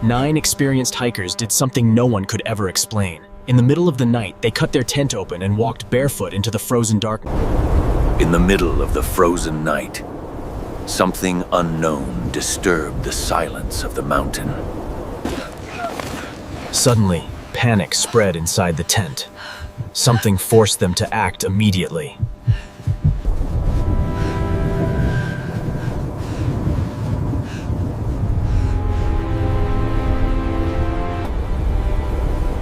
9 experienced hikers did something no one could ever explain. In the middle of the night, they cut their tent open and walked barefoot into the frozen darkness. In the middle of the frozen night, something unknown disturbed the silence of the mountain. Suddenly, panic spread inside the tent. Something forced them to act immediately.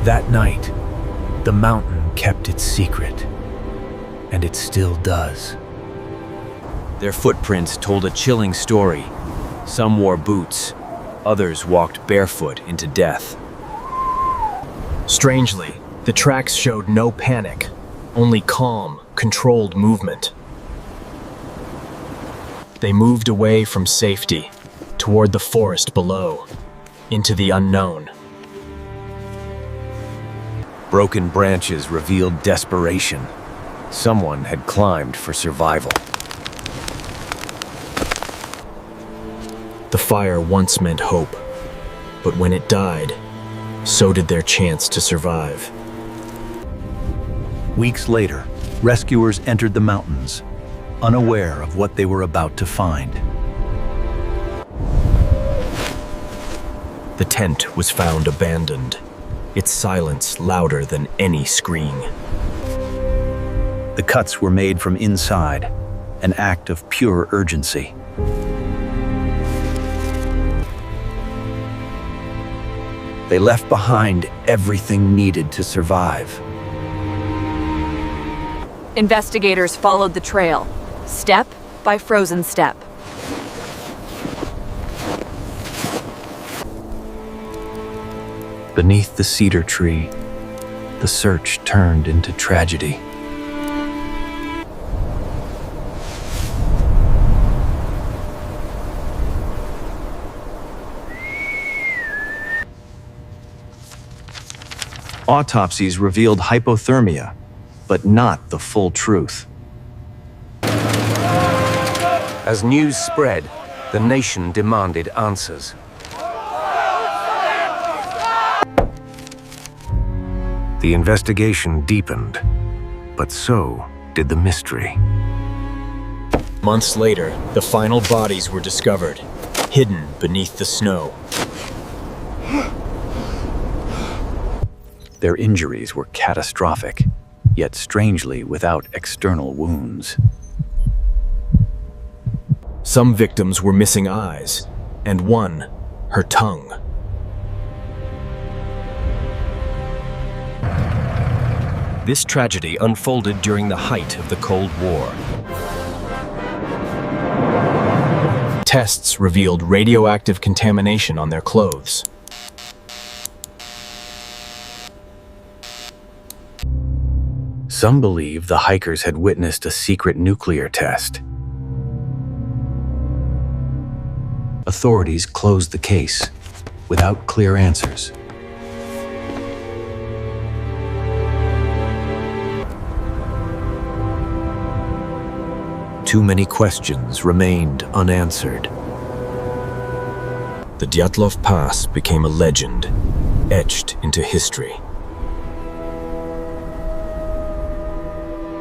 That night, the mountain kept its secret, and it still does. Their footprints told a chilling story. Some wore boots, others walked barefoot into death. Strangely, the tracks showed no panic, only calm, controlled movement. They moved away from safety, toward the forest below, into the unknown. Broken branches revealed desperation. Someone had climbed for survival. The fire once meant hope, but when it died, so did their chance to survive. Weeks later, rescuers entered the mountains, unaware of what they were about to find. The tent was found abandoned, its silence louder than any scream. The cuts were made from inside, an act of pure urgency. They left behind everything needed to survive. Investigators followed the trail, step by frozen step. Beneath the cedar tree, the search turned into tragedy. Autopsies revealed hypothermia, but not the full truth. As news spread, the nation demanded answers. The investigation deepened, but so did the mystery. Months later, the final bodies were discovered, hidden beneath the snow. Their injuries were catastrophic, yet strangely without external wounds. Some victims were missing eyes, and one, her tongue. This tragedy unfolded during the height of the Cold War. Tests revealed radioactive contamination on their clothes. Some believe the hikers had witnessed a secret nuclear test. Authorities closed the case without clear answers. Too many questions remained unanswered. The Dyatlov Pass became a legend, etched into history.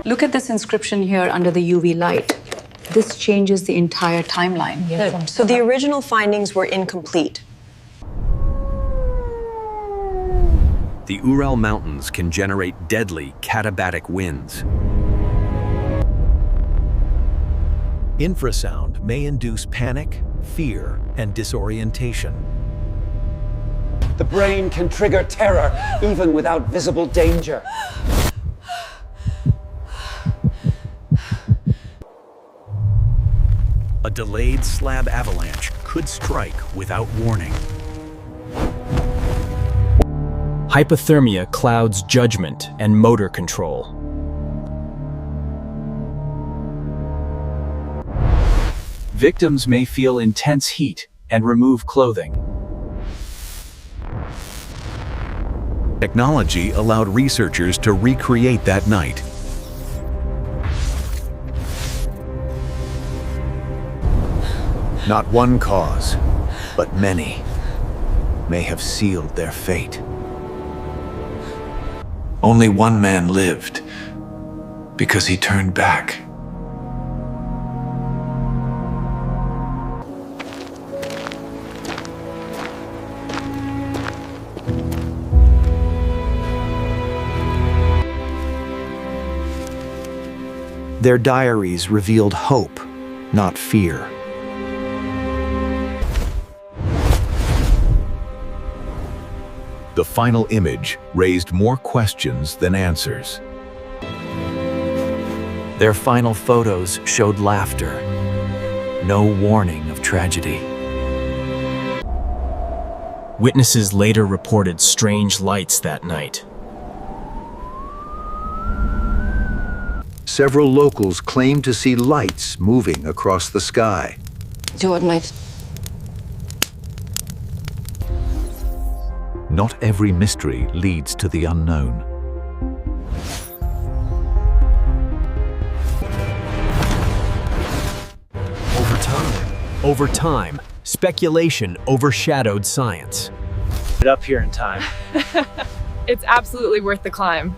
Look at this inscription here under the UV light. This changes the entire timeline. So the original findings were incomplete. The Ural Mountains can generate deadly katabatic winds. Infrasound may induce panic, fear, and disorientation. The brain can trigger terror even without visible danger. A delayed slab avalanche could strike without warning. Hypothermia clouds judgment and motor control. Victims may feel intense heat and remove clothing. Technology allowed researchers to recreate that night. Not one cause, but many. may have sealed their fate. Only one man lived because he turned back. Their diaries revealed hope, not fear. The final image raised more questions than answers. Their final photos showed laughter, no warning of tragedy. Witnesses later reported strange lights that night. Several locals claimed to see lights moving across the sky. Not every mystery leads to the unknown. Over time, speculation overshadowed science. Up here in time. It's absolutely worth the climb.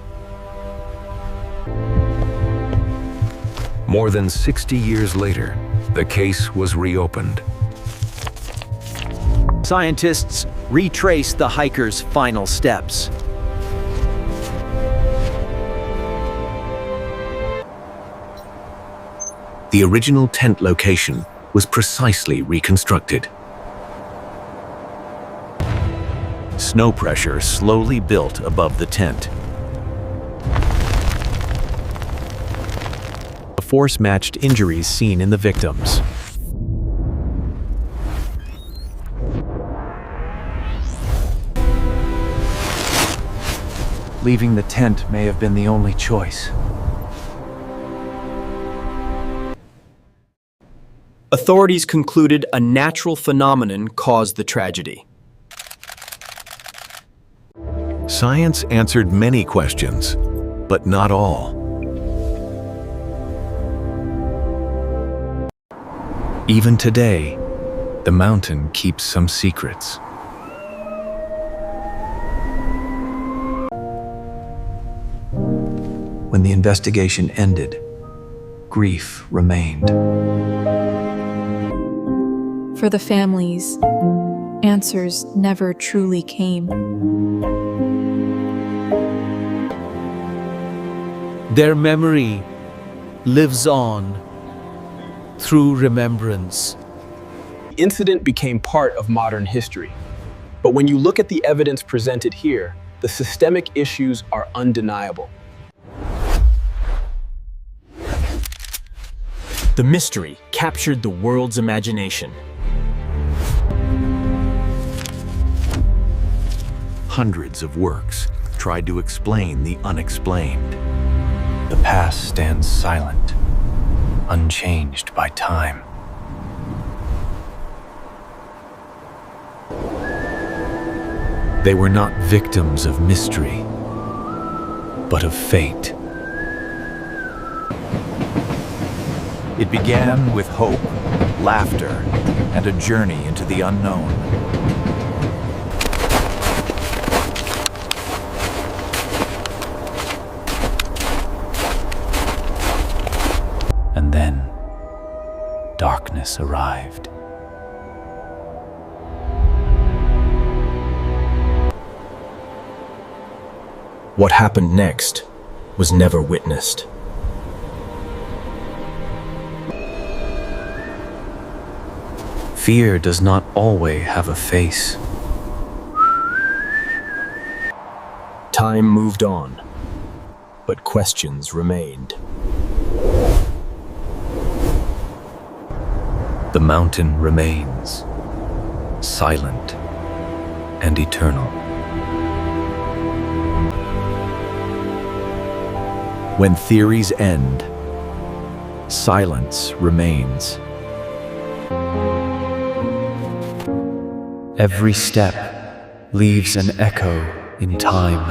More than 60 years later, the case was reopened. Scientists retraced the hikers' final steps. The original tent location was precisely reconstructed. Snow pressure slowly built above the tent. The force matched injuries seen in the victims. Leaving the tent may have been the only choice. Authorities concluded a natural phenomenon caused the tragedy. Science answered many questions, but not all. Even today, the mountain keeps some secrets. When the investigation ended, grief remained. For the families, answers never truly came. Their memory lives on through remembrance. The incident became part of modern history. But when you look at the evidence presented here, the systemic issues are undeniable. The mystery captured the world's imagination. Hundreds of works tried to explain the unexplained. The past stands silent, unchanged by time. They were not victims of mystery, but of fate. It began with hope, laughter, and a journey into the unknown. And then, darkness arrived. What happened next was never witnessed. Fear does not always have a face. Time moved on, but questions remained. The mountain remains, silent and eternal. When theories end, silence remains. Every step leaves an echo in time.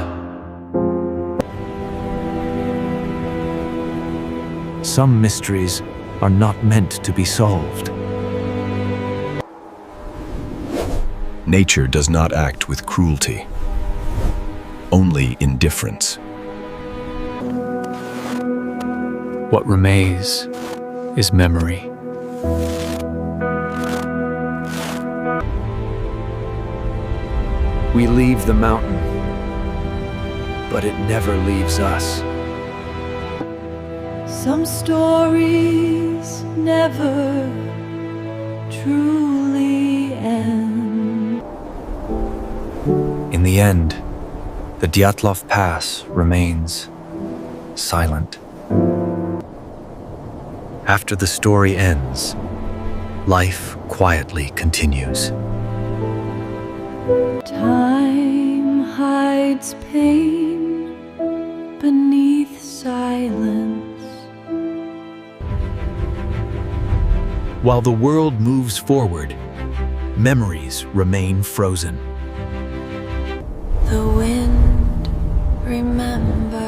Some mysteries are not meant to be solved. Nature does not act with cruelty, only indifference. What remains is memory. We leave the mountain, but it never leaves us. Some stories never truly end. In the end, the Dyatlov Pass remains silent. After the story ends, life quietly continues. Time hides pain beneath silence. While the world moves forward, memories remain frozen. The wind remembers.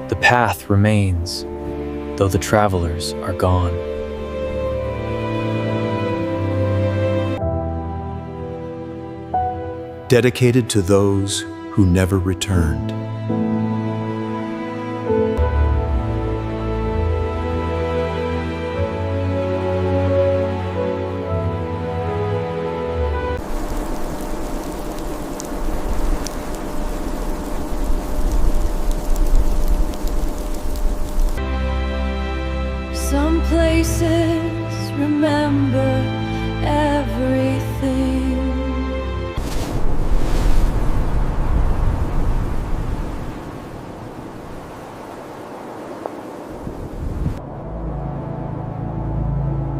The path remains, though the travelers are gone. Dedicated to those who never returned. Some places remember everything.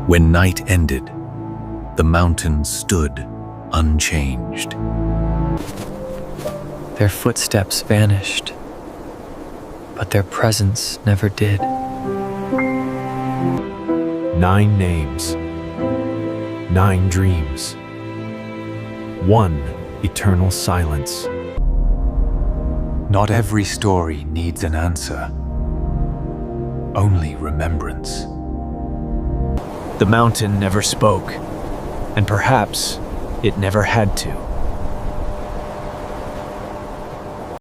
When night ended, the mountains stood unchanged. Their footsteps vanished, but their presence never did. 9 names, 9 dreams, 1 eternal silence. Not every story needs an answer, only remembrance. The mountain never spoke, and perhaps it never had to.